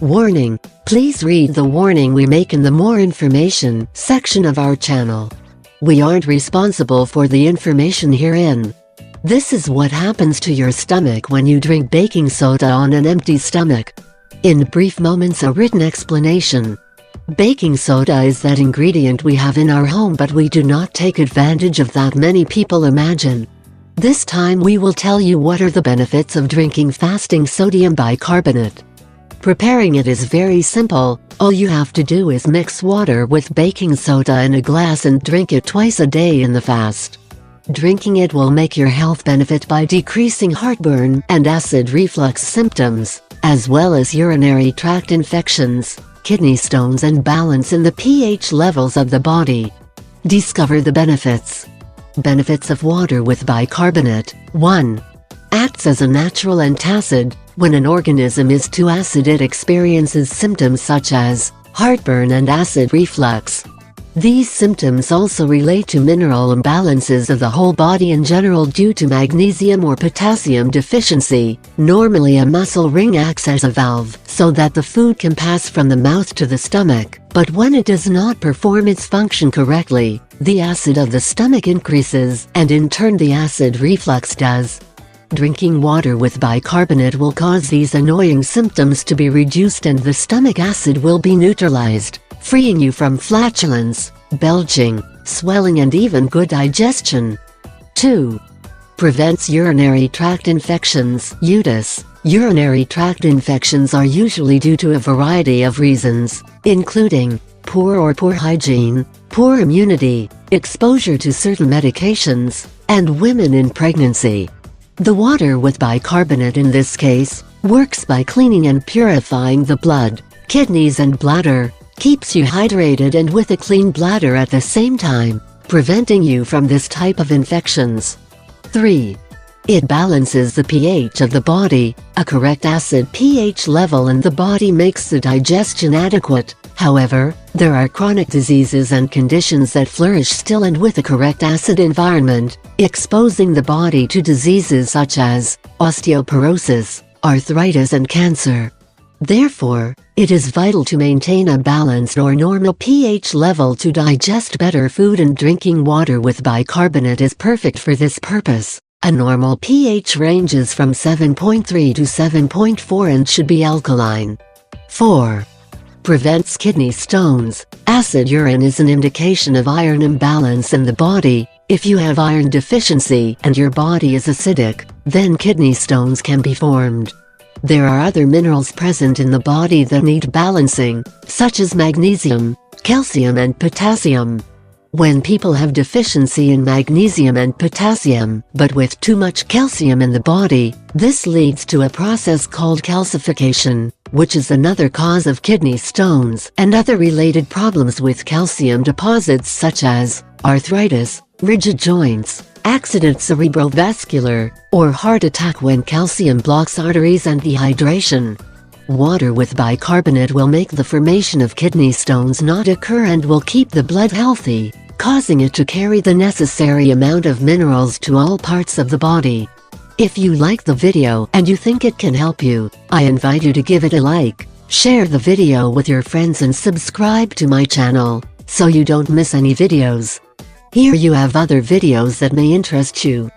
Warning: please read the warning we make in the More Information section of our channel. We aren't responsible for the information herein. This is what happens to your stomach when you drink baking soda on an empty stomach. In brief moments, a written explanation. Baking soda is that ingredient we have in our home, but we do not take advantage of that many people imagine. This time we will tell you what are the benefits of drinking fasting sodium bicarbonate. Preparing it is very simple. All you have to do is mix water with baking soda in a glass and drink it twice a day in the fast. Drinking it will make your health benefit by decreasing heartburn and acid reflux symptoms, as well as urinary tract infections, kidney stones, and balance in the pH levels of the body. Discover the benefits. Benefits of water with bicarbonate. 1. Acts as a natural antacid. When an organism is too acid, it experiences symptoms such as heartburn and acid reflux. These symptoms also relate to mineral imbalances of the whole body in general due to magnesium or potassium deficiency. Normally a muscle ring acts as a valve so that the food can pass from the mouth to the stomach, but when it does not perform its function correctly, the acid of the stomach increases, and in turn the acid reflux does. Drinking water with bicarbonate will cause these annoying symptoms to be reduced and the stomach acid will be neutralized, freeing you from flatulence, belching, swelling, and even good digestion. 2. Prevents urinary tract infections. UTIs. Urinary tract infections are usually due to a variety of reasons, including poor hygiene, poor immunity, exposure to certain medications, and women in pregnancy. The water with bicarbonate in this case works by cleaning and purifying the blood, kidneys, and bladder, keeps you hydrated and with a clean bladder at the same time, preventing you from this type of infections. 3. It balances the pH of the body. A correct acid pH level in the body makes the digestion adequate. However, there are chronic diseases and conditions that flourish still and with a correct acid environment, exposing the body to diseases such as osteoporosis, arthritis, and cancer. Therefore, it is vital to maintain a balanced or normal pH level to digest better food, and drinking water with bicarbonate is perfect for this purpose. A normal pH ranges from 7.3 to 7.4 and should be alkaline. 4. Prevents kidney stones. Acid urine is an indication of iron imbalance in the body. If you have iron deficiency and your body is acidic, then kidney stones can be formed. There are other minerals present in the body that need balancing, such as magnesium, calcium, and potassium. When people have deficiency in magnesium and potassium, but with too much calcium in the body, this leads to a process called calcification, which is another cause of kidney stones and other related problems with calcium deposits such as arthritis, rigid joints, accident cerebrovascular, or heart attack when calcium blocks arteries, and dehydration. Water with bicarbonate will make the formation of kidney stones not occur and will keep the blood healthy, causing it to carry the necessary amount of minerals to all parts of the body. If you like the video and you think it can help you, I invite you to give it a like, share the video with your friends, and subscribe to my channel so you don't miss any videos. Here you have other videos that may interest you.